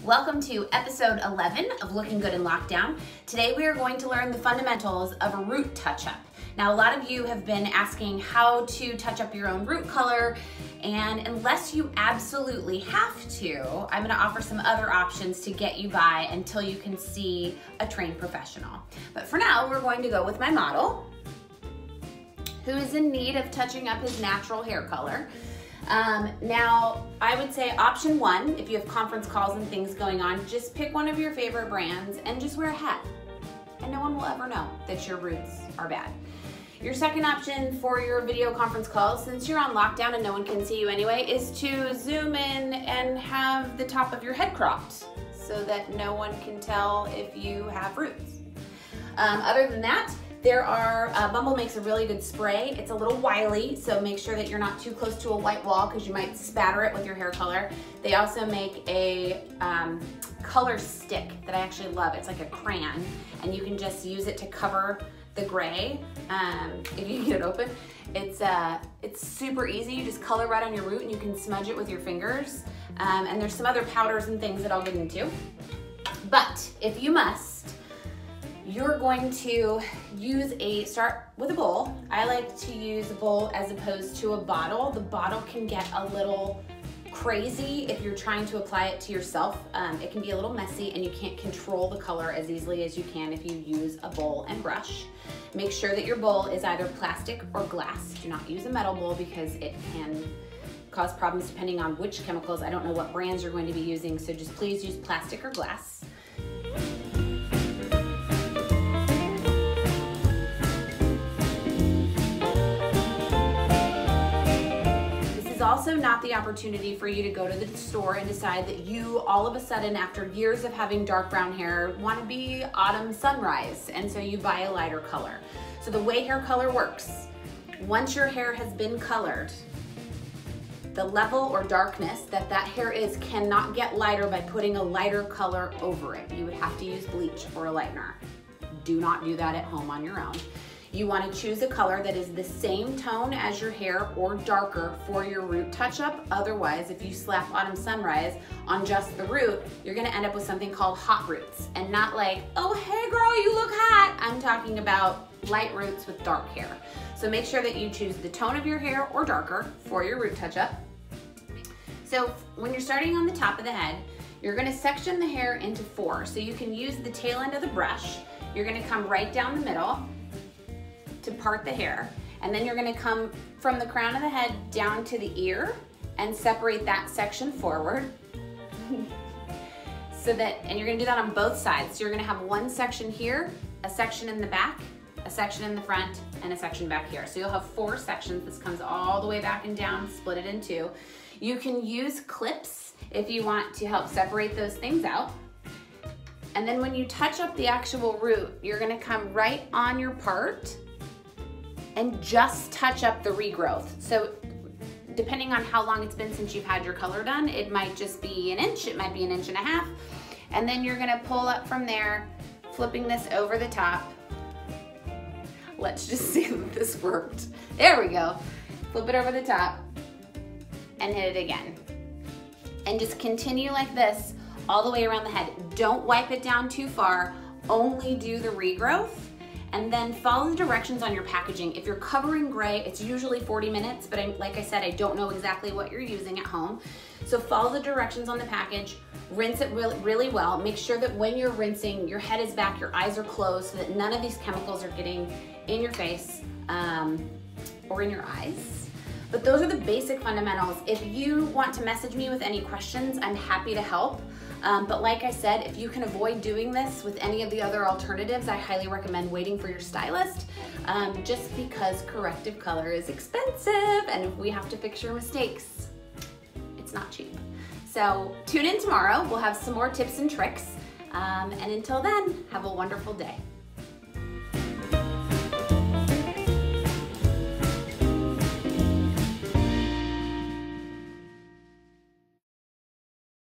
Welcome to episode 11 of Looking Good in Lockdown. Today we are going to learn the fundamentals of a root touch-up. Now a lot of you have been asking how to touch up your own root color, and unless you absolutely have to, I'm going to offer some other options to get you by until you can see a trained professional. But for now, we're going to go with my model, who is in need of touching up his natural hair color. Now, I would say option one, if you have conference calls and things going on, just pick one of your favorite brands and just wear a hat. And no one will ever know that your roots are bad. Your second option for your video conference calls, since you're on lockdown and no one can see you anyway, is to zoom in and have the top of your head cropped so that no one can tell if you have roots. Other than that, Bumble makes a really good spray. It's a little wily, so make sure that you're not too close to a white wall because you might spatter it with your hair color. They also make a color stick that I actually love. It's like a crayon, and you can just use it to cover the gray if you can get it open. It's super easy. You just color right on your root and you can smudge it with your fingers. And there's some other powders and things that I'll get into. But if you must, you're going to start with a bowl. I like to use a bowl as opposed to a bottle. The bottle can get a little crazy if you're trying to apply it to yourself. It can be a little messy and you can't control the color as easily as you can if you use a bowl and brush. Make sure that your bowl is either plastic or glass. Do not use a metal bowl because it can cause problems depending on which chemicals. I don't know what brands you're going to be using, so just please use plastic or glass. Also not the opportunity for you to go to the store and decide that you all of a sudden, after years of having dark brown hair, want to be autumn sunrise, and so you buy a lighter color. So the way hair color works, once your hair has been colored, the level or darkness that hair is cannot get lighter by putting a lighter color over it. You would have to use bleach or a lightener. Do not do that at home on your own. You want to choose a color that is the same tone as your hair or darker for your root touch-up. Otherwise, if you slap Autumn Sunrise on just the root, you're going to end up with something called hot roots. And not like, oh, hey girl, you look hot. I'm talking about light roots with dark hair. So make sure that you choose the tone of your hair or darker for your root touch-up. So when you're starting on the top of the head, you're going to section the hair into 4. So you can use the tail end of the brush. You're going to come right down the middle to part the hair, and then you're going to come from the crown of the head down to the ear and separate that section forward. And you're going to do that on both sides. So you're going to have one section here, a section in the back, a section in the front, and a section back here. So you'll have 4 sections. This comes all the way back and down, split it in 2. You can use clips if you want to help separate those things out. And then when you touch up the actual root, you're going to come right on your part and just touch up the regrowth. So depending on how long it's been since you've had your color done, it might just be an inch, it might be an inch and a half. And then you're gonna pull up from there, flipping this over the top. Let's just see if this worked. There we go. Flip it over the top and hit it again. And just continue like this all the way around the head. Don't wipe it down too far, only do the regrowth. And then follow the directions on your packaging. If you're covering gray, it's usually 40 minutes, but like I said, I don't know exactly what you're using at home. So follow the directions on the package, rinse it really well. Make sure that when you're rinsing, your head is back, your eyes are closed, so that none of these chemicals are getting in your face or in your eyes. But those are the basic fundamentals. If you want to message me with any questions, I'm happy to help. But like I said, if you can avoid doing this with any of the other alternatives, I highly recommend waiting for your stylist, just because corrective color is expensive, and if we have to fix your mistakes, it's not cheap. So tune in tomorrow, we'll have some more tips and tricks, and until then, have a wonderful day.